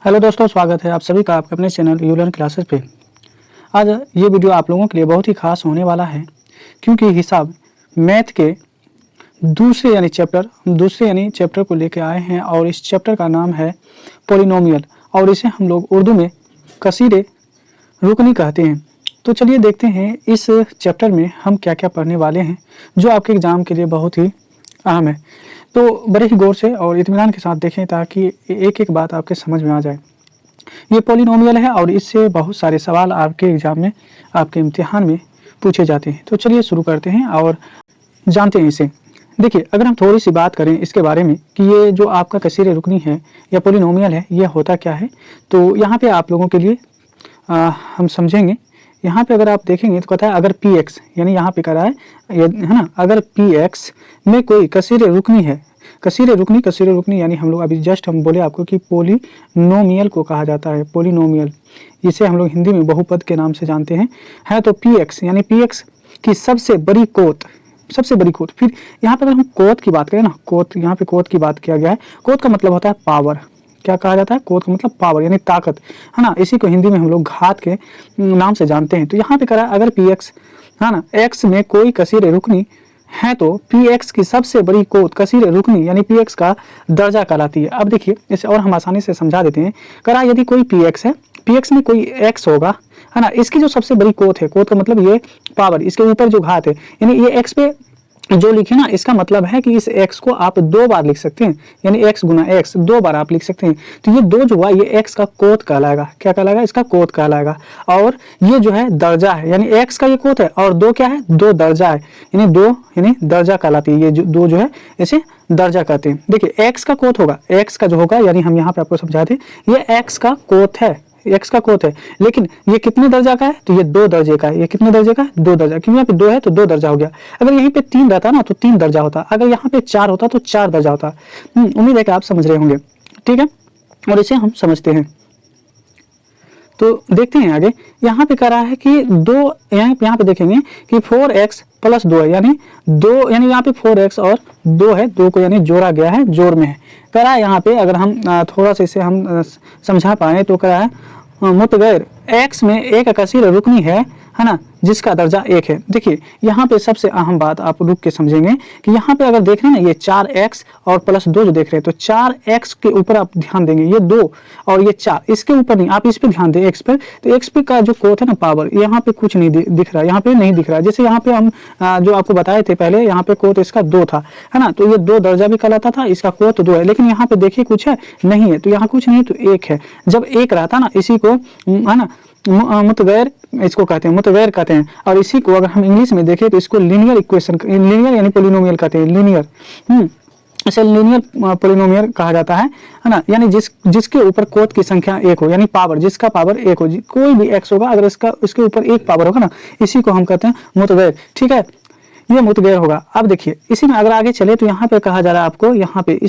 Hello दोस्तों, स्वागत है आप सभी का आपके अपने चैनल यू लर्न क्लासेस पे। आज ये वीडियो आप लोगों के लिए बहुत ही खास होने वाला है, क्योंकि हिसाब मैथ के दूसरे यानी चैप्टर को लेकर आए हैं और इस चैप्टर का नाम है पॉलिनोमियल और इसे हम लोग उर्दू में कसीरे रुकनी कहते हैं। तो चलिए देखते हैं इस चैप्टर में हम क्या क्या पढ़ने वाले हैं, जो आपके एग्ज़ाम के लिए बहुत ही अहम है। तो बड़े ही गौर से और इत्मीनान के साथ देखें ताकि एक एक बात आपके समझ में आ जाए। ये पॉलिनोमियल है और इससे बहुत सारे सवाल आपके एग्ज़ाम में, आपके इम्तिहान में पूछे जाते हैं। तो चलिए शुरू करते हैं और जानते हैं इसे। देखिए, अगर हम थोड़ी सी बात करें इसके बारे में कि ये जो आपका कसीरे रुकनी है या पॉलिनोमियल है, ये होता क्या है, तो यहाँ पे आप लोगों के लिए हम समझेंगे। यहाँ पे अगर आप देखेंगे तो कहता है अगर पी एक्स, यानी यहाँ पे कह रहा है ना, अगर पी एक्स में कोई कसीरे रुकनी है, कसीरे रुकनी यानी हम लोग अभी जस्ट हम बोले आपको कि पॉलिनोमियल को कहा जाता है, पॉलिनोमियल। इसे हम लोग हिंदी में बहुपद के नाम से जानते हैं। है तो पी एक्स यानी पी एक्स की सबसे बड़ी कोत। फिर यहाँ पे अगर हम कोत की बात करें ना, कोत, यहाँ पे कोत की बात किया गया है। कोत का मतलब होता है पावर। क्या कहा जाता है? कोत का मतलब पावर यानी ताकत, है ना। इसी को हिंदी में हम लोग घात के नाम से जानते हैं। तो यहाँ पे कह रहा है अगर पी एक्स, है ना, एक्स में कोई कसीरे रुकनी है तो पी एक्स की सबसे बड़ी कोत कसीरे रुकनी यानी पी एक्स का दर्जा कहलाती है। अब देखिए इसे और हम आसानी से समझा देते हैं। करा यदि कोई पी एक्स है, पी एक्स में कोई एक्स होगा, है ना, इसकी जो सबसे बड़ी कोत है, कोत का मतलब ये पावर, इसके ऊपर जो घात है, यानी ये एक्स पे जो लिखे ना, इसका मतलब है कि इस x को आप दो बार लिख सकते हैं, यानी x गुना x दो बार आप लिख सकते हैं। तो ये दो जो हुआ ये x का कोत कहलाएगा। क्या कहलाएगा? इसका कोत कहलाएगा। और ये जो है दर्जा है, यानी x का ये कोत है और दो क्या है? दो दर्जा है, यानी दो यानी दर्जा कहलाती है। ये जो दो जो है इसे दर्जा कहते हैं। देखिए x का कोत होगा, x का जो होगा, यानी हम यहाँ पे आपको समझा दें, ये x का कोत है, एक्स का कोत है। लेकिन ये कितने दर्जा का है? तो ये दो दर्जे का है। ये कितने दर्जे का है? दो दर्जा, क्योंकि यहाँ पे दो है तो दो दर्जा हो गया। अगर यहीं पे तीन रहता ना तो तीन दर्जा होता, अगर यहाँ पे चार होता तो चार दर्जा होता। उम्मीद है कि आप समझ रहे होंगे, ठीक है। और इसे हम समझते हैं। तो देखते हैं आगे। यहाँ पे कह रहा है कि दो, यहाँ पे देखेंगे कि 4x प्लस 2 है, यानी दो, यानी यहाँ पे 4x और 2 है, दो को यानी जोड़ा गया है, जोड़ में है। कह रहा है यहाँ पे अगर हम थोड़ा सा इसे हम समझा पाए तो कह रहा है मुतगैर x में एक कसीर रुकनी है ना, जिसका दर्जा एक है। देखिए यहाँ पे सबसे अहम बात आप रुक के समझेंगे कि यहाँ पे अगर देख रहे हैं ना, ये 4x और प्लस 2 जो देख रहे हैं, तो 4x के ऊपर आप ध्यान देंगे, ये 2 और ये 4, इसके ऊपर नहीं, आप इस पे ध्यान दें, x पे। तो x पे का जो कोत है ना, पावर, यहाँ पे कुछ नहीं दिख रहा, यहाँ पे नहीं दिख रहा। जैसे यहाँ पे हम जो आपको बताए थे पहले, यहाँ पे कोत इसका 2 था, है ना, तो ये 2 दर्जा भी कहलाता था, इसका कोत 2 है। लेकिन यहाँ पे देखिए कुछ है नहीं है, तो यहाँ कुछ नहीं तो 1 है। जब 1 रहता ना, इसी को, है ना, मुतगैर इसको कहते हैं, मुतगैर कहते हैं। और इसी को अगर हम इंग्लिश में देखें तो इसको लीनियर इक्वेशन, लीनियर यानी पॉलिनोमियल कहते हैं, लीनियर। इसे लीनियर पॉलिनोमियल कहा जाता है ना, यानी जिसके ऊपर कोत की संख्या एक हो, यानी पावर, जिसका पावर एक हो, कोई भी x होगा, अगर इसके ऊपर एक पावर होगा ना, इसी को हम कहते हैं मुतगैर, ठीक है। ये मुतगैर होगा। अब देखिए इसी में अगर आगे चले तो यहाँ पे कहा जा रहा है आपको, यहाँ पे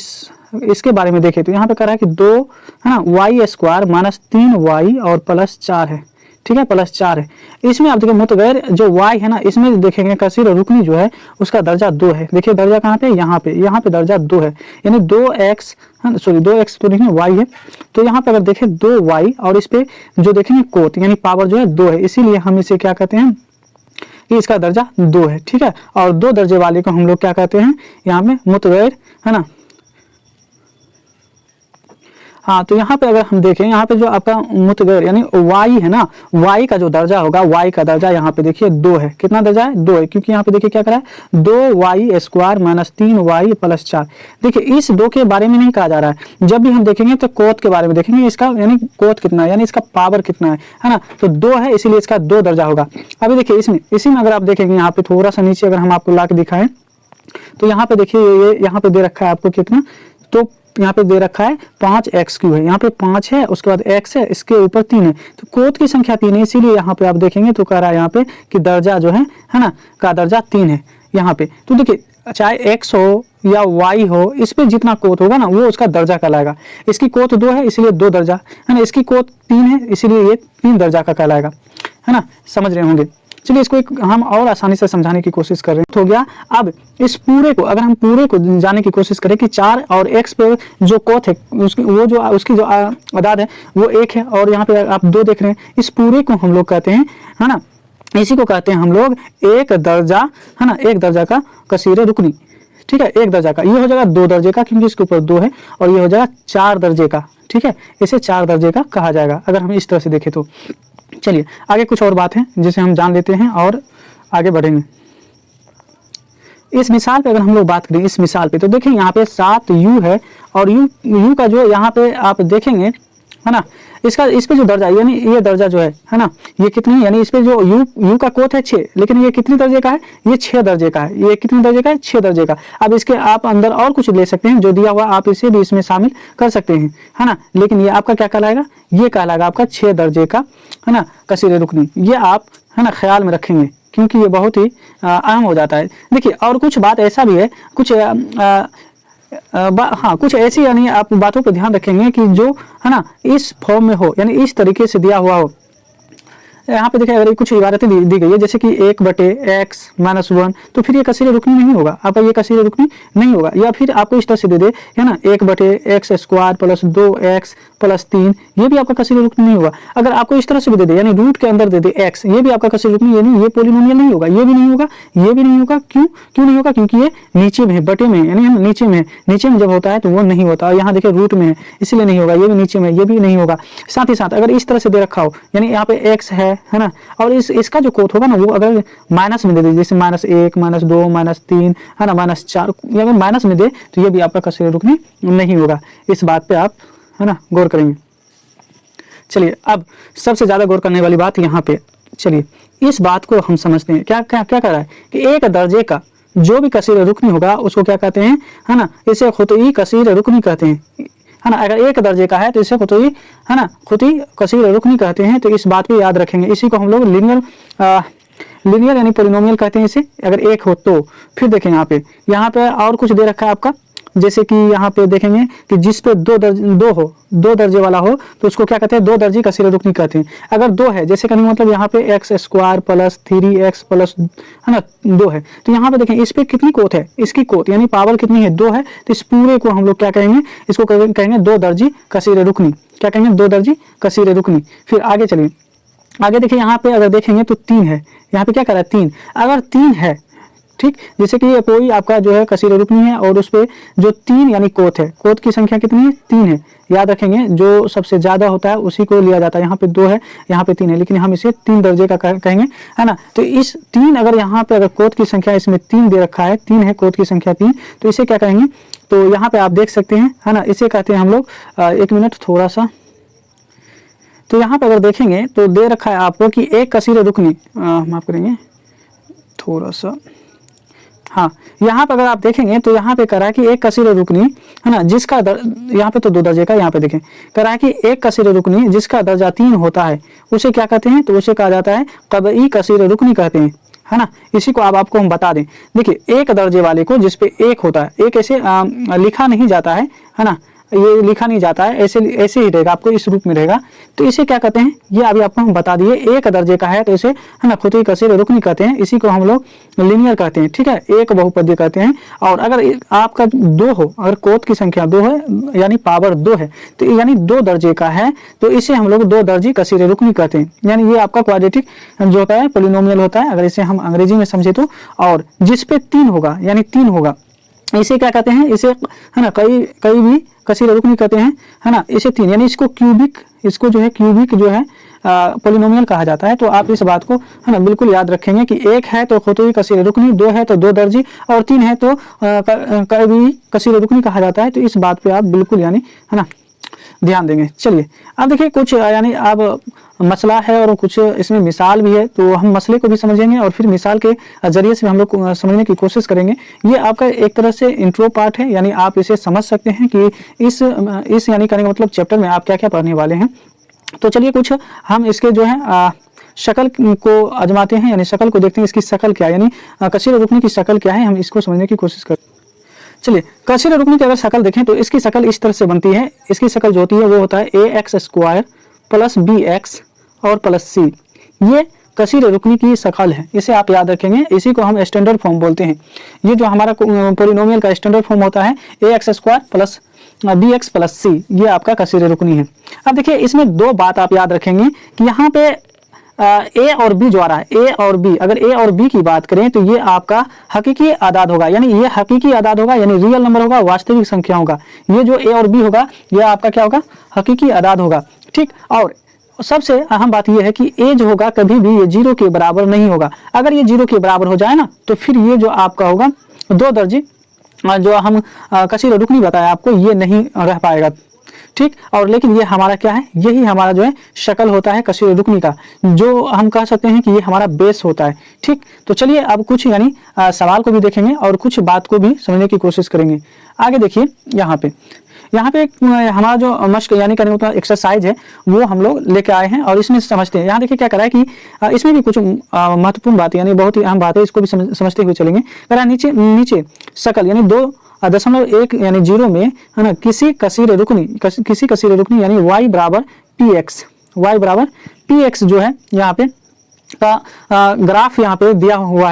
इसके बारे में देखें तो यहाँ पे कह रहा है कि 2, है ना, वाई स्क्वायर माइनस 3y और प्लस 4 है, ठीक है, प्लस 4 है। इसमें आप देखिए मुतगैर जो y है ना, इसमें देखेंगे कसीर रुकनी जो है उसका दर्जा 2 है। देखिए दर्जा कहाँ पे? यहाँ पे दर्जा 2 है, यानी 2x, सॉरी 2x तो नहीं है, y है। तो यहाँ पे अगर देखें 2y और इस पे जो देखेंगे कोत यानी पावर जो है 2 है, इसीलिए हम इसे क्या कहते हैं कि इसका दर्जा 2 है, ठीक है। और 2 दर्जे वाले को हम लोग क्या कहते हैं यहाँ पे? मुतगैर, है ना। हाँ, तो यहाँ पे अगर हम देखें, यहाँ पे जो आपका मुतगैर यानी y है ना, y का जो दर्जा होगा, y का दर्जा यहाँ पे देखिए 2 है। कितना दर्जा है? 2 है, क्योंकि यहाँ पे देखिए क्या करा है, 2y square minus 3y plus 4। देखिए इस 2 के बारे में नहीं कहा जा रहा है। जब भी हम देखेंगे तो कोत के बारे में देखेंगे, इसका यानी कोत कितना है, यानी इसका पावर कितना है ना। तो 2 है, इसीलिए इसका 2 दर्जा होगा। अभी देखिए इसी में अगर आप देखेंगे, यहाँ पे थोड़ा सा नीचे अगर हम आपको ला के दिखाएं तो यहाँ पे देखिए ये यहाँ पे दे रखा है आपको कितना, तो यहाँ पे दे रखा है 5x³ है, यहाँ पे 5 है, उसके बाद x है, इसके ऊपर 3 है, तो कोत की संख्या 3 है, इसीलिए यहाँ पे आप देखेंगे तो कह रहा है यहाँ पे कि दर्जा जो है ना, का दर्जा 3 है यहाँ पे। तो देखिए चाहे x हो या y हो, इस पे जितना कोत होगा ना वो उसका दर्जा कहलाएगा। इसकी कोत 2 है इसलिए 2 दर्जा, है ना, इसकी कोत 3 है इसीलिए ये 3 दर्जा का कहलाएगा, है ना, समझ रहे होंगे। चलिए इसको हम और आसानी से समझाने की कोशिश कर रहे हैं। हो गया। अब इस पूरे को अगर हम पूरे को जाने की कोशिश करें कि 4 और x पे जो कोथ है उसकी जो अदाद है वो 1 है, और यहाँ पे आप 2 देख रहे हैं। इस पूरे को हम लोग कहते हैं, है ना, इसी को कहते हैं हम लोग एक दर्जा, है ना, एक दर्जा का कसीर रुकनी। ठीक है, एक दर्जा का, ये हो जाएगा 2 दर्जे का क्योंकि इसके ऊपर 2 है, और ये हो जाएगा 4 दर्जे का। ठीक है, इसे 4 दर्जे का कहा जाएगा अगर हम इस तरह से देखें तो। चलिए आगे कुछ और बात है जिसे हम जान लेते हैं और आगे बढ़ेंगे। इस मिसाल पे अगर हम लोग बात करें, इस मिसाल पे तो देखें यहाँ पे 7 u है, और u का जो यहाँ पे आप देखेंगे, है ना, इसका इस पे जो दर्जा यानी ये दर्जा जो है ना, ये कितनी, यानी इस पे जो u का कोथ है 6, लेकिन ये कितनी दर्जे का है, ये 6 दर्जे का है। ये कितने दर्जे का है, 6 दर्जे का। अब इसके आप अंदर और कुछ ले सकते हैं जो दिया हुआ, आप इसे भी इसमें शामिल कर सकते हैं, है ना, लेकिन ये आपका क्या कहलाएगा, ये कहलाएगा आपका 6 दर्जे का, है ना, कसीर रुकनी। ये आप, है ना, ख्याल में रखेंगे क्योंकि ये बहुत ही अहम हो जाता है। देखिए और कुछ बात ऐसा भी है, कुछ हाँ कुछ ऐसी यानी आप बातों पर ध्यान रखेंगे कि जो, है ना, इस फॉर्म में हो, यानी इस तरीके से दिया हुआ हो। यहाँ पे देखिए अगर कुछ इबारतें दी गई है जैसे कि 1/x - 1, तो फिर ये कसीर रुकनी नहीं होगा, आपका ये कसीर रुकनी नहीं होगा। या फिर आपको इस तरह से दे दे, है ना, 1/x² + 2x + 3, ये भी आपका कसीर रुकनी नहीं होगा। अगर आपको इस तरह से भी दे दे, यानी रूट के अंदर दे दे x, ये भी आपका कसीर रुकनी, यानी ये पोलिनोमियल नहीं होगा, ये भी नहीं होगा, ये भी नहीं होगा। क्यों नहीं होगा, क्योंकि ये नीचे में है, बटे में, यानी हम नीचे में, नीचे में जब होता है तो वो नहीं होता। और यहाँ देखिए रूट में है इसलिए नहीं होगा, ये भी नीचे में, ये भी नहीं होगा। साथ ही साथ अगर इस तरह से दे रखा हो, यानी यहाँ पे x है ना, और इसका जो कोथ होगा ना वो अगर माइनस में दे दे, जैसे -1 -2 -3, है ना, -4, अगर माइनस में दे तो ये भी आपका कसीर रुकनी नहीं होगा। इस बात पे आप, है ना, गौर करेंगे। चलिए अब सबसे ज्यादा गौर करने वाली बात यहाँ पे, चलिए इस बात को हम समझते हैं। क्या क्या क्या कर रहा है कि एक दर्जे का जो भी कसीर रुकनी होगा उसको क्या कहते हैं, है ना, इसे खुतई कसीर रुकनी कहते हैं, है ना। अगर एक दर्जे का है तो इसे खुतई, है ना, खुतई कसीर रुकनी कहते हैं। तो इस बात को याद रखेंगे। इसी को हम लोग लीनियर यानी पोलिनोमियल कहते हैं इसे, अगर एक हो तो। फिर देखें यहाँ पे और कुछ दे रखा है आपका, जैसे कि यहाँ पे देखेंगे कि जिस पे दो दर्जे वाला हो तो उसको क्या कहते हैं, 2 दर्जे कसीर रुकनी कहते हैं। अगर 2 है, जैसे कहने मतलब यहाँ पे x² + 3x +, है ना, 2 है, तो यहाँ पे देखें इस पे कितनी कोथ है, इसकी कोथ यानी पावर कितनी है, 2 है। तो इस पूरे को हम लोग क्या कहेंगे, इसको कहेंगे 2 दर्जी कसीर रुकनी। क्या कहेंगे, 2 दर्जी कसीर रुकनी। फिर आगे चलिए, आगे देखिए यहाँ पे अगर देखेंगे तो 3 है, यहाँ पे क्या कर रहा है, 3। अगर 3 है, ठीक, जैसे कि ये कोई आपका जो है कसीर रुकनी है और उस पे जो 3 यानी कोथ है, कोथ की संख्या कितनी है, 3 है। याद रखेंगे जो सबसे ज्यादा होता है उसी को लिया जाता है। यहाँ पे 2 है, यहाँ पे 3 है, लेकिन हम इसे 3 दर्जे का कहेंगे, है ना। तो इस 3 अगर यहाँ पे अगर कोथ की संख्या इसमें 3 दे रखा है, 3 है कोथ की संख्या 3, तो इसे क्या कहेंगे, तो यहाँ पे आप देख सकते हैं, है ना, इसे कहते हैं हम लोग, 1 मिनट थोड़ा सा, तो यहाँ पे अगर देखेंगे तो दे रखा है आपको कि एक कसीर रुकनी, माफ करेंगे थोड़ा सा, हाँ, यहाँ पे अगर आप देखेंगे तो यहाँ पे करा कि एक कसीर रुकनी, है ना, जिसका यहाँ पे तो 2 दर्जे का, यहाँ पे देखें करा कि एक कसीर रुकनी जिसका दर्जा 3 होता है उसे क्या कहते हैं, तो उसे कहा जाता है कबई कसीर रुकनी कहते हैं, है ना। इसी को आपको हम बता दें। देखिए एक दर्जे वाले को जिसपे 1 होता है, एक ऐसे लिखा नहीं जाता है ना, ये लिखा नहीं जाता है, ऐसे ही रहेगा, आपको इस रूप में रहेगा। तो इसे क्या कहते हैं, ये अभी आपको हम बता दिए। एक दर्जे का है तो इसे, है ना, खुतई कसीर रुकनी कहते हैं। इसी को हम लोग लीनियर कहते हैं, ठीक है, एक बहुपदीय कहते हैं। और अगर आपका 2 हो, अगर कोथ की संख्या 2 है यानी पावर 2 है, तो यानी 2 दर्जे का है, तो इसे हम लोग 2 दर्जी कसीर रुकनी कहते हैं। यानी ये आपका क्वाड्रेटिक जो होता है पोलिनोमियल होता है, अगर इसे हम अंग्रेजी में समझे तो। और जिसपे 3 होगा यानी 3 होगा, इसे क्या कहते हैं, इसे, है ना, कई भी कसीर रुकनी कहते हैं, है ना। इसे 3 यानी इसको क्यूबिक, इसको जो है क्यूबिक जो है पोलिनोमियल कहा जाता है। तो आप इस बात को, है ना, बिल्कुल याद रखेंगे कि 1 है तो खुतई कसीर रुकनी, 2 है तो 2 दर्जी, और 3 है तो कई कसीर रुकनी कहा जाता है। तो इस बात पे आप बिल्कुल यानी, है ना, ध्यान देंगे। चलिए अब देखिए कुछ यानी अब मसला है और कुछ इसमें मिसाल भी है, तो हम मसले को भी समझेंगे और फिर मिसाल के जरिए से हम लोग समझने की कोशिश करेंगे। ये आपका एक तरह से इंट्रो पार्ट है, यानी आप इसे समझ सकते हैं कि इस यानी कहने का मतलब चैप्टर में आप क्या क्या पढ़ने वाले हैं। तो चलिए कुछ हम इसके जो है शक्ल को आजमाते हैं, यानी शक्ल को देखते हैं, इसकी शक्ल क्या है, यानी कसीर रुकनी की शक्ल क्या है, हम इसको समझने की कोशिश करते हैं। चलिए कसीर रुकनी की अगर शक्ल देखें तो इसकी शक्ल इस तरह से बनती है। इसकी शक्ल जो होती है वो होता है ax² + bx और + c। ये कसीर रुकनी की शकल है, इसे आप याद रखेंगे। इसी को हम स्टैंडर्ड फॉर्म बोलते हैं। ये जो हमारा पोलिनोमियल का स्टैंडर्ड फॉर्म होता है ax² plus bx plus c, ये आपका कसीर रुकनी है। अब देखिए इसमें दो बात आप याद रखेंगे कि यहाँ पे ए और बी जो आ रहा है, ए और बी, अगर ए और बी की बात करें तो ये आपका हकीकी आदाद होगा, यानी ये हकीकी आदाद होगा, यानी रियल नंबर होगा, वास्तविक संख्या होगा। ये जो ए और बी होगा ये आपका क्या होगा, हकीकी आदाद होगा, ठीक। और सबसे अहम बात यह है कि ए जो होगा कभी भी ये 0 के बराबर नहीं होगा। अगर ये 0 के बराबर हो जाए ना तो फिर ये जो आपका होगा 2 दर्जे जो हम कसीर रुकनी बताया आपको, ये नहीं रह पाएगा, ठीक। और लेकिन ये हमारा क्या है, यही हमारा जो है शक्ल होता है कसीर रुकनी का, जो हम कह सकते हैं कि ये हमारा बेस होता है, ठीक। तो चलिए अब कुछ यानी सवाल को भी देखेंगे और कुछ बात को भी समझने की कोशिश करेंगे। आगे देखिए यहाँ पे हमारा जो मश्क यानी करने का एक्सरसाइज है वो हम लोग लेके आए हैं और इसमें समझते हैं। यहाँ देखिए क्या करा है कि इसमें भी कुछ महत्वपूर्ण बात यानी बहुत ही अहम बात है, इसको भी समझते हुए चलेंगे। करा नीचे शकल यानी 2.1 यानी 0 में है ना किसी कसीर रुकनी यानी y बराबर px जो है यहाँ पे का ग्राफ यहाँ पे दिया हुआ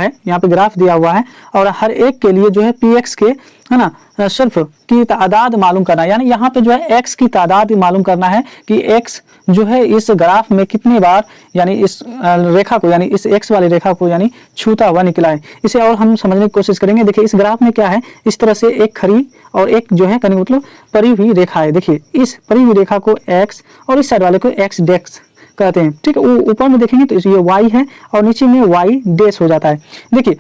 है, और हर एक के लिए जो है px के है ना सिर्फ की तादाद मालूम करना है, यानी यहाँ पे जो है x की तादाद मालूम करना है कि x जो है इस ग्राफ में कितने बार यानी इस रेखा को यानी इस x वाली रेखा को यानी छूता हुआ निकला है। इसे और हम समझने की कोशिश करेंगे। देखिए इस ग्राफ में क्या है, इस तरह से एक खड़ी और एक जो है कहीं मतलब परी हुई रेखा है। देखिए इस परी हुई रेखा को x और इस साइड वाले को x डेक्स कहते हैं, ठीक है। ऊपर में देखेंगे तो ये y है और नीचे में y डैश हो जाता है। देखिए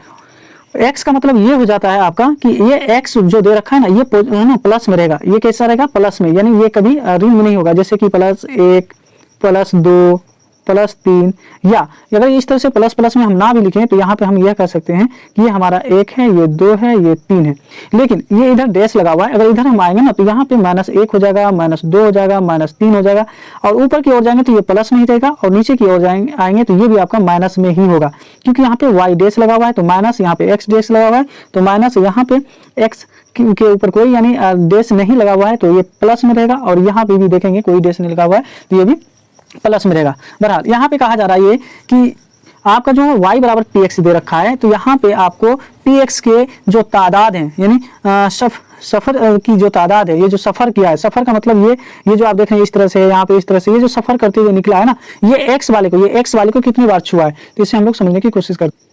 x का मतलब ये हो जाता है आपका कि ये x जो दे रखा है ना ये ना प्लस में रहेगा, ये कैसा रहेगा, प्लस में, यानी ये कभी ऋण में नहीं होगा, जैसे कि +1 +2 +3, या अगर इस तरह से प्लस में हम ना भी लिखें तो यहाँ पे हम यह कह सकते हैं कि ये हमारा 1 है, ये 2 है, ये 3 है। लेकिन ये इधर डैश लगा हुआ है, अगर इधर हम आएंगे ना तो यहाँ पे -1 हो जाएगा, -2 हो जाएगा, -3 हो जाएगा, और ऊपर की ओर जाएंगे तो ये प्लस में ही रहेगा, और नीचे की ओर आएंगे तो ये भी आपका माइनस में ही होगा, क्योंकि यहाँ पे y डैश लगा हुआ है तो माइनस, यहाँ पे x डैश लगा हुआ है तो माइनस, यहाँ पे x के ऊपर कोई यानी डैश नहीं लगा हुआ है तो ये प्लस में रहेगा, और यहाँ पे भी देखेंगे कोई डैश नहीं लगा हुआ है तो ये भी प्लस में रहेगा। बहरहाल यहाँ पे कहा जा रहा है ये कि आपका जो y बराबर px दे रखा है, तो यहाँ पे आपको px के जो तादाद हैं यानी सफ़र की जो तादाद है, ये जो सफ़र किया है, सफ़र का मतलब ये जो आप देख रहे हैं इस तरह से, यहाँ पे इस तरह से, ये जो सफ़र करते हुए निकला है ना, ये x वाले को कितनी बार छुआ है, तो इसे हम लोग समझने की कोशिश करते हैं।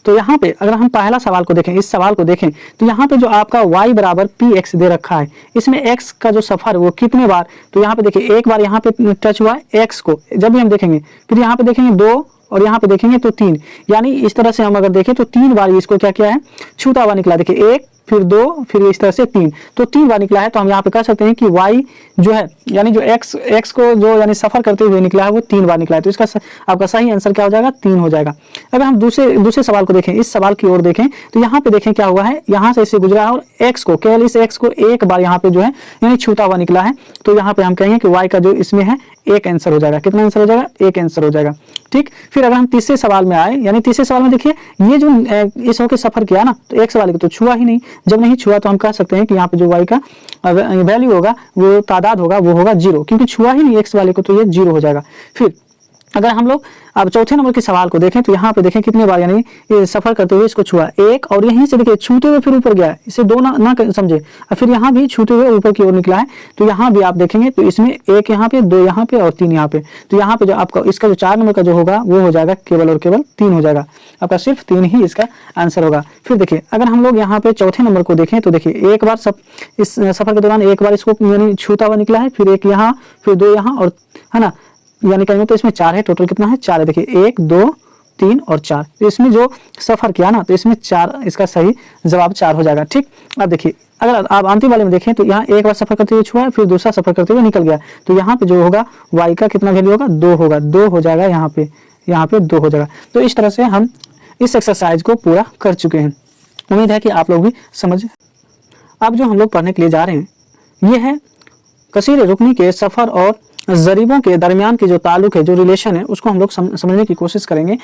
तो यहाँ पे अगर हम पहला सवाल को देखें, इस सवाल को देखें तो यहाँ पे जो आपका y बराबर px दे रखा है, इसमें x का जो सफ़र वो कितने बार, तो यहाँ पे देखिए एक बार यहाँ पे टच हुआ है x को, जब भी हम देखेंगे, फिर यहाँ पे देखेंगे 2 और यहाँ पे देखेंगे तो 3, यानी इस तरह से हम अगर देखें तो 3 बार इसको क्या किया है, छूता हुआ निकला। देखिए 1 फिर 2 फिर इस तरह से 3, तो 3 बार निकला है। तो हम यहाँ पे कह सकते हैं कि y जो है यानी जो x को जो यानी सफ़र करते हुए निकला है वो 3 बार निकला है, तो इसका आपका सही आंसर क्या हो जाएगा, 3 हो जाएगा। अगर हम दूसरे सवाल को देखें, इस सवाल की ओर देखें तो यहाँ पे देखें क्या हुआ है, यहाँ से इसे गुजरा है और x को, केवल इस x को एक बार यहाँ पे जो है यानी छूता हुआ निकला है, तो यहाँ पे हम कहेंगे कि y का जो इसमें है 1 आंसर हो जाएगा। कितना आंसर हो जाएगा, 1 आंसर हो जाएगा, ठीक। फिर अगर हम तीसरे सवाल में आए, यानी तीसरे सवाल में देखिए ये जो इस होके सफ़र किया ना, तो x वाले को तो छुआ ही नहीं, जब नहीं छुआ तो हम कह सकते हैं कि यहाँ पे जो y का वैल्यू होगा, वो तादाद होगा, वो होगा 0, क्योंकि छुआ ही नहीं x वाले को, तो ये 0 हो जाएगा। फिर अगर हम लोग अब चौथे नंबर के सवाल को देखें तो यहाँ पे देखें कितने बार यानी ये सफ़र करते हुए इसको छुआ, 1, और यहीं से देखिए छूते हुए फिर ऊपर गया, इसे 2 ना समझे, और फिर यहाँ भी छूते हुए ऊपर की ओर निकला है, तो यहाँ भी आप देखेंगे तो इसमें 1 यहाँ पे, 2 यहाँ पे और 3 यहाँ पे, तो यहाँ पे जो आपका इसका जो 4 नंबर का जो होगा वो हो जाएगा केवल और केवल 3 हो जाएगा, आपका सिर्फ 3 ही इसका आंसर होगा। फिर देखिए अगर हम लोग यहाँ पे चौथे नंबर को देखें तो देखिए एक बार इस सफ़र के दौरान एक बार इसको यानी छूता हुआ निकला है, फिर 1 यहाँ, फिर 2 यहाँ, और है ना, यानी कहेंगे तो इसमें 4 है, टोटल कितना है, 4 है। देखिए 1 2 3 और 4, तो इसमें जो सफ़र किया ना तो इसमें 4, इसका सही जवाब 4 हो जाएगा, ठीक। अब देखिए अगर आप अंतिम वाले में देखें तो यहाँ एक बार सफ़र करते हुए छुआ है, फिर दूसरा सफ़र करते हुए निकल गया, तो यहाँ पे जो होगा y का कितना वैल्यू होगा, 2 होगा, 2 हो जाएगा, यहाँ पे 2 हो जाएगा। तो इस तरह से हम इस एक्सरसाइज को पूरा कर चुके हैं। उम्मीद है कि आप लोग भी समझ। अब जो हम लोग पढ़ने के लिए जा रहे हैं ये है कसीर रुकनी के सफ़र और ज़रीबों के दरमियान के जो ताल्लुक है, जो रिलेशन है, उसको हम लोग समझने की कोशिश करेंगे।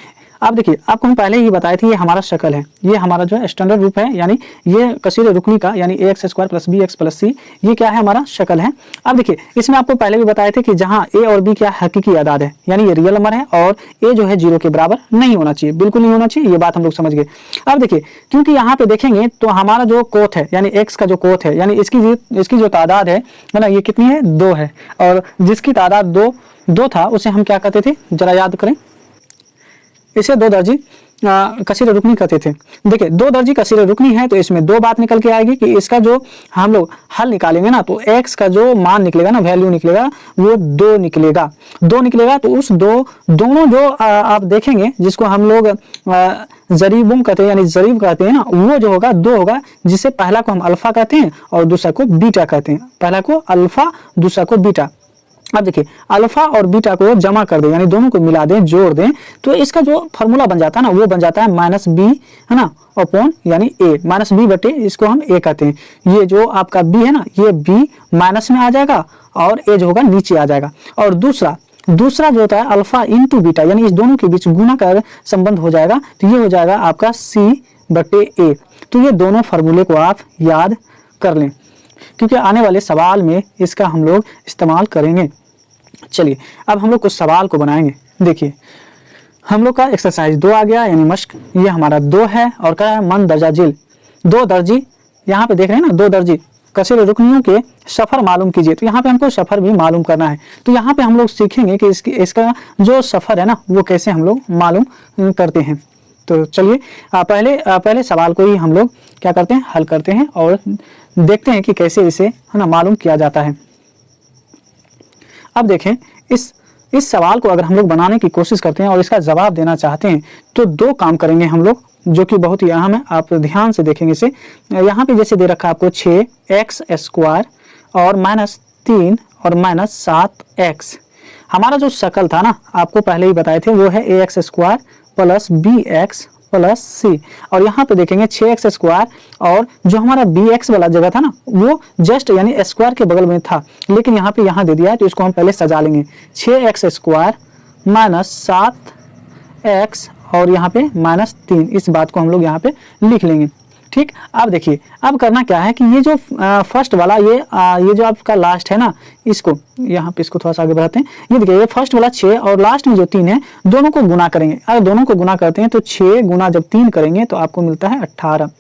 आप देखिए, आपको हम पहले ही बताए थे ये हमारा शक्ल है, ये हमारा जो है स्टैंडर्ड रूप है, यानी ये कसीर रुकनी का यानी ax square plus bx plus c, ये क्या है हमारा शक्ल है। अब देखिए इसमें आपको पहले भी बताए थे कि जहां a और b क्या हकीकी आदाद है, यानी ये रियल नंबर है और a जो है 0 के बराबर नहीं होना चाहिए, बिल्कुल नहीं होना चाहिए, ये बात हम लोग समझ गए। अब देखिए क्योंकि यहाँ पे देखेंगे तो हमारा जो कोथ है यानी x का जो कोथ है यानी इसकी जो तादाद है ना, ये कितनी है 2 है, और जिसकी तादाद 2 था उसे हम क्या कहते थे, जरा याद करें, इसे 2 दर्जी कसीर रुकनी कहते थे। देखिए 2 दर्जी कसीर रुकनी है तो इसमें 2 बात निकल के आएगी कि इसका जो हम लोग हल निकालेंगे ना, तो x का जो मान निकलेगा ना, वैल्यू निकलेगा, वो 2 निकलेगा, 2 निकलेगा। तो उस दोनों जो आप देखेंगे जिसको हम लोग जरीबुम कहते हैं यानी जरीब कहते हैं ना, वो जो होगा 2 होगा, जिससे पहला को हम अल्फा कहते हैं और दूसरा को बीटा कहते हैं, पहला को अल्फा दूसरा को बीटा। अब देखिए अल्फा और बीटा को जमा कर दें यानी दोनों को मिला दें, जोड़ दें, तो इसका जो फार्मूला बन जाता है ना, वो बन जाता है माइनस बी, है ना, अपॉन यानी ए, माइनस बी बटे इसको हम ए कहते हैं। ये जो आपका बी है ना, ये बी माइनस में आ जाएगा और ए जो होगा नीचे आ जाएगा। और दूसरा जो होता है अल्फा इंटू बीटा, यानी इस दोनों के बीच गुना का संबंध हो जाएगा, तो ये हो जाएगा आपका सी बटे ए। तो ये दोनों फार्मूले को आप याद कर लें, क्योंकि आने वाले सवाल में इसका हम लोग इस्तेमाल करेंगे। चलिए अब हम लोग कुछ सवाल को बनाएंगे। देखिए हम लोग का एक्सरसाइज 2 आ गया यानी मश्क, ये हमारा 2 है, और क्या है मन दर्जा जिल 2 दर्जी, यहाँ पे देख रहे हैं ना 2 दर्जी कसीर रुकनियों के सफ़र मालूम कीजिए। तो यहाँ पे हमको सफ़र भी मालूम करना है, तो यहाँ पे हम लोग सीखेंगे कि इसका जो सफ़र है ना, वो कैसे हम लोग मालूम करते हैं। तो चलिए पहले सवाल को ही हम लोग क्या करते हैं, हल करते हैं और देखते हैं कि कैसे इसे है ना मालूम किया जाता है। अब देखें इस सवाल को अगर हम लोग बनाने की कोशिश करते हैं और इसका जवाब देना चाहते हैं, तो 2 काम करेंगे हम लोग, जो कि बहुत ही अहम है, आप ध्यान से देखेंगे इसे। यहाँ पे जैसे दे रखा है आपको 6x स्क्वायर और -3 और -7x। हमारा जो शक्ल था ना, आपको पहले ही बताए थे, वो है ax square plus bx plus C, और यहाँ पे देखेंगे 6x स्क्वायर, और जो हमारा bx वाला जगह था ना, वो जस्ट यानी स्क्वायर के बगल में था, लेकिन यहाँ दे दिया है, तो इसको हम पहले सजा लेंगे। 6x स्क्वायर माइनस 7x और यहाँ पे -3, इस बात को हम लोग यहाँ पे लिख लेंगे। ठीक, अब देखिए अब करना क्या है कि ये जो फर्स्ट वाला ये जो आपका लास्ट है ना, इसको यहाँ पे इसको थोड़ा सा आगे बढ़ाते हैं। ये देखिए ये फर्स्ट वाला 6 और लास्ट में जो 3 है, दोनों को गुना करेंगे। अगर दोनों को गुना करते हैं तो 6 गुना जब 3 करेंगे तो आपको मिलता है 18।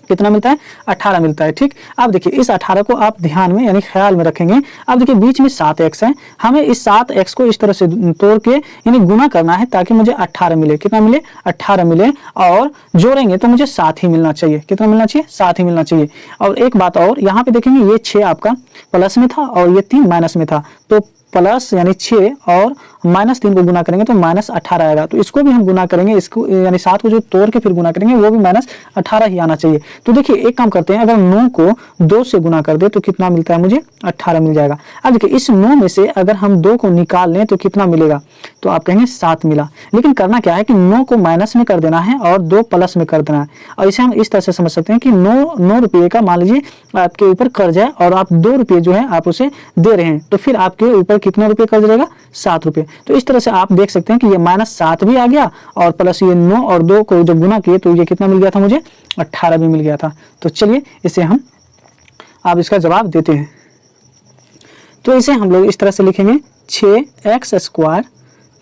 कितना मिलता है, 18 मिलता है। ठीक, अब देखिए इस 18 को आप ध्यान में यानी ख्याल में रखेंगे। अब देखिए बीच में 7x है, हमें इस 7x को इस तरह से तोड़ के यानी गुना करना है ताकि मुझे 18 मिले। कितना मिले, 18 मिले, और जोड़ेंगे तो मुझे 7 ही मिलना चाहिए। कितना मिलना चाहिए, 7 ही मिलना चाहिए। और एक बात और, यहाँ पे देखेंगे ये 6 आपका प्लस में था और ये 3 माइनस में था, तो प्लस यानी 6 और -3 को गुना करेंगे तो -18 आएगा। तो इसको भी हम गुना करेंगे, इसको यानी 7 को जो तोड़ के फिर गुना करेंगे वो भी -18 ही आना चाहिए। तो देखिए एक काम करते हैं, अगर 9 को 2 से गुना कर दे तो कितना मिलता है, मुझे 18 मिल जाएगा। अब देखिए इस 9 में से अगर हम 2 को निकाल लें तो कितना मिलेगा, तो आप कहेंगे 7 मिला। लेकिन करना क्या है कि 9 को माइनस में कर देना है और 2 प्लस में कर देना है। और इसे हम इस तरह से समझ सकते हैं कि 9 रुपये का मान लीजिए आपके ऊपर कर्ज है और आप 2 रुपये जो है आप उसे दे रहे हैं, तो फिर आपके ऊपर कितना रुपये कर्ज रहेगा, 7 रुपये। तो इस तरह से आप देख सकते हैं कि ये -7 भी आ गया और प्लस ये 9 और 2 को जब गुना किए तो ये कितना मिल गया था, मुझे 18 भी मिल गया था। तो चलिए इसे हम आप इसका जवाब देते हैं। तो इसे हम लोग इस तरह से लिखेंगे 6x स्क्वायर,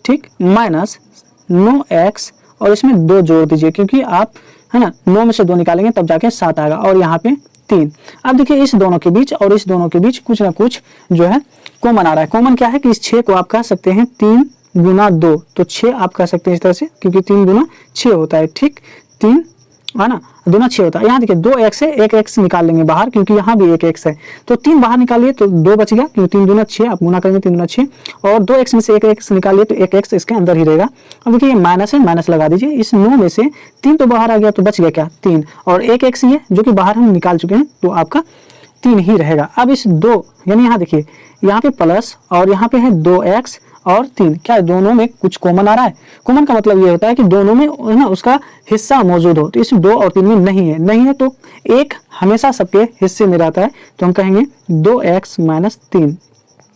ठीक, माइनस 9x और इसमें 2 जोड़ दीजिए, क्योंकि आप है ना 9 में से 2 निकालेंगे तब जाके 7 आएगा, और यहाँ पे 3। अब देखिए इस दोनों के बीच और इस दोनों के बीच कुछ ना कुछ जो है कॉमन आ रहा है। कॉमन क्या है कि इस 6 को आप कह सकते हैं 3 गुना 2, तो 6 आप कह सकते हैं इस तरह से, क्योंकि 3 गुना 6 होता है। ठीक, 3 है ना, दूना 6 होता है। यहाँ देखिए 2x है, एक x निकाल लेंगे बाहर, क्योंकि यहाँ भी एक x है, तो 3 बाहर निकालिए तो 2 बच गया, क्योंकि 3 दूना 6 आप गुना करेंगे 3 दूना 6, और 2x में से एक x निकालिए तो एक x इसके अंदर ही रहेगा। अब देखिए ये माइनस है, माइनस लगा दीजिए। इस 9 में से 3 तो बाहर आ गया, तो बच गया क्या, 3, और एक x ही है जो कि बाहर हम निकाल चुके हैं, तो आपका 3 ही रहेगा। अब इस 2 यानी यहाँ देखिए यहाँ पे प्लस और यहाँ पे है 2x और 3, क्या है, दोनों में कुछ कॉमन आ रहा है। कॉमन का मतलब ये होता है कि दोनों में है ना उसका हिस्सा मौजूद हो, तो इस 2 और 3 में नहीं है। नहीं है तो एक हमेशा सबके हिस्से में रहता है, तो हम कहेंगे 2x - 3।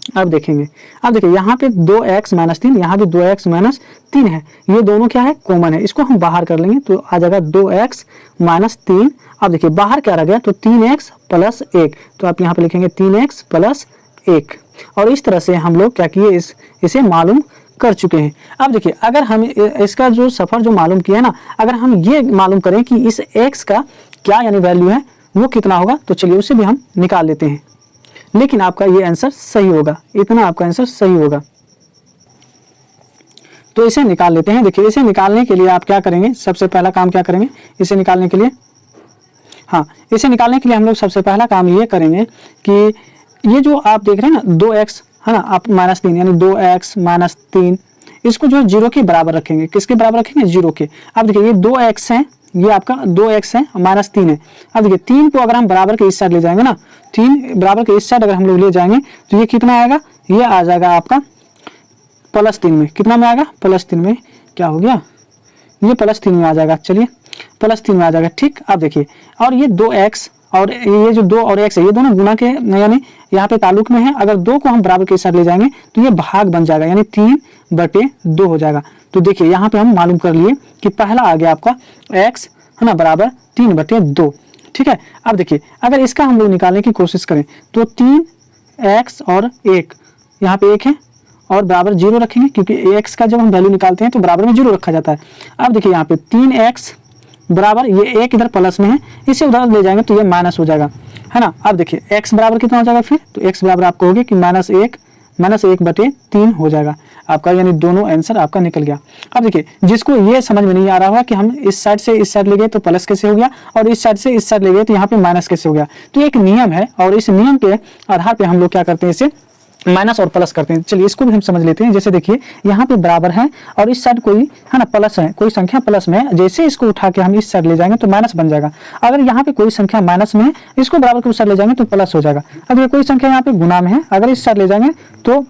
अब देखेंगे, अब देखिए यहाँ पे 2x माइनस 3, यहाँ भी 2x माइनस 3 है, ये दोनों क्या है, कॉमन है, इसको हम बाहर कर लेंगे तो आ जाएगा 2x माइनस 3। अब देखिए बाहर क्या रह गया, तो 3x प्लस 1, तो आप यहाँ पे लिखेंगे 3x प्लस 1। और इस तरह से हम लोग क्या किए, इसे मालूम कर चुके हैं। अब देखिए अगर हम इसका जो सफ़र जो मालूम किया है ना, अगर हम ये मालूम करें कि इस x का क्या यानी वैल्यू है वो कितना होगा, तो चलिए उसे भी हम निकाल लेते हैं। लेकिन आपका ये आंसर सही होगा, इतना आपका आंसर सही होगा। तो इसे निकाल लेते हैं। देखिए इसे निकालने के लिए आप क्या करेंगे, सबसे पहला काम क्या करेंगे इसे निकालने के लिए, हाँ इसे निकालने के लिए हम लोग सबसे पहला काम ये करेंगे कि ये जो आप देख रहे हैं ना 2x है ना, आप माइनस 3 यानी 2x माइनस 3, इसको जो 0 के बराबर रखेंगे, किसके बराबर रखेंगे, 0 के। अब देखिए ये 2x है, ये आपका 2x है, माइनस 3 है। अब देखिए 3 को अगर हम बराबर के इस साइड ले जाएंगे ना, 3 बराबर के इस साइड अगर हम लोग ले जाएंगे तो ये कितना आएगा, ये आ जाएगा आपका प्लस 3 में। कितना में आएगा, प्लस 3 में। क्या हो गया, ये प्लस 3 में आ जाएगा, चलिए प्लस 3 में आ जाएगा, ठीक। अब देखिए और ये 2x और ये जो 2 और x है, ये दोनों गुना के यानी यहाँ पे ताल्लुक में है। अगर 2 को हम बराबर के साथ ले जाएंगे तो ये भाग बन जाएगा, यानी 3/2 हो जाएगा। तो देखिए यहाँ पे हम मालूम कर लिए कि पहला आ गया आपका x है ना बराबर 3/2, ठीक है। अब देखिए अगर इसका हम लोग निकालने की कोशिश करें तो 3x और 1, यहाँ पे 1 है और बराबर 0 रखेंगे, क्योंकि x का जब हम वैल्यू निकालते हैं तो बराबर में 0 रखा जाता है। अब देखिए यहाँ पे 3x बराबर, ये 1 इधर प्लस में है, इसे उधर ले जाएंगे तो ये माइनस हो जाएगा, है ना। अब देखिए x बराबर कितना हो जाएगा फिर, तो x बराबर आप कहोगे कि -1/3 हो जाएगा आपका, यानी दोनों आंसर आपका निकल गया। अब देखिए जिसको ये समझ में नहीं आ रहा होगा कि हम इस साइड से इस साइड ले गए तो प्लस कैसे हो गया, और इस साइड से इस साइड ले गए तो यहाँ पे माइनस कैसे हो गया, तो एक नियम है और इस नियम के आधार पर हम लोग क्या करते हैं, इसे माइनस और प्लस करते हैं। चलिए इसको भी हम समझ लेते हैं। जैसे देखिए यहाँ पे बराबर है और इस साइड कोई है ना प्लस है, कोई संख्या प्लस में है, जैसे इसको उठा के हम इस साइड ले जाएंगे तो माइनस बन जाएगा। अगर यहाँ पे कोई संख्या माइनस में है, इसको बराबर के उस साइड ले जाएंगे तो प्लस हो जाएगा। अगर कोई संख्या यहाँ पे गुना में है, अगर इस साइड ले जाएंगे तो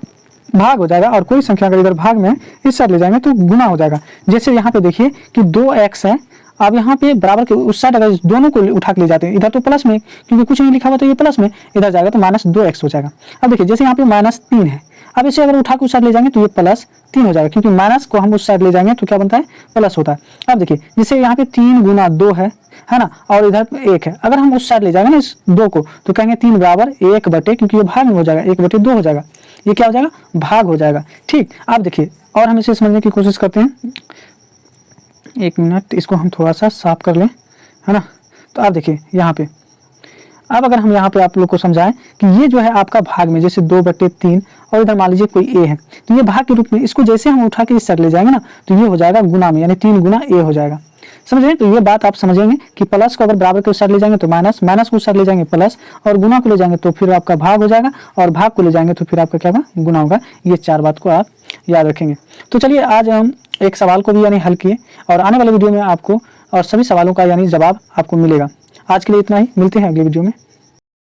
भाग हो जाएगा, और कोई संख्या अगर इधर भाग में इस साइड ले जाएंगे तो गुना हो जाएगा। जैसे यहाँ पे देखिए कि 2x है, अब यहाँ पे बराबर के उस साइड अगर दोनों को उठा के ले जाते हैं, इधर तो प्लस में क्योंकि कुछ नहीं लिखा हुआ तो ये प्लस में, इधर जाएगा तो -2x हो जाएगा। अब देखिए जैसे यहाँ पे -3 है, अब इसे अगर उठा के उस साइड ले जाएंगे तो ये +3 हो जाएगा, क्योंकि माइनस को हम उस साइड ले जाएंगे तो क्या बनता है, प्लस होता है। अब देखिए जैसे यहाँ पे 3 गुना 2 है ना, और इधर 1 है, अगर हम उस साइड ले जाएंगे ना इस 2 को तो कहेंगे 3 बराबर 1/, क्योंकि ये भाग में हो जाएगा, 1/2 हो जाएगा, ये क्या हो जाएगा, भाग हो जाएगा, ठीक। अब देखिए और हम इसे समझने की कोशिश करते हैं। 1 मिनट, इसको हम थोड़ा सा साफ कर लें, है ना। तो आप देखिए यहाँ पे, अब अगर हम यहाँ पे आप लोग को समझाएं कि ये जो है आपका भाग में, जैसे 2/3 और इधर मान लीजिए कोई a है, तो ये भाग के रूप में, इसको जैसे हम उठा के इस साइड ले जाएंगे ना तो ये हो जाएगा गुना में, यानी 3 गुना a हो जाएगा। समझ रहे हैं, तो ये बात आप समझेंगे कि प्लस को अगर बराबर के उस साइड ले जाएंगे तो माइनस, माइनस को उस साइड ले जाएंगे प्लस, और गुना को ले जाएंगे तो फिर आपका भाग हो जाएगा, और भाग को ले जाएंगे तो फिर आपका क्या होगा, गुना होगा। ये 4 बात को आप याद रखेंगे। तो चलिए आज हम एक सवाल को भी यानी हल किए, और आने वाले वीडियो में आपको और सभी सवालों का यानी जवाब आपको मिलेगा। आज के लिए इतना ही, मिलते हैं अगले वीडियो में।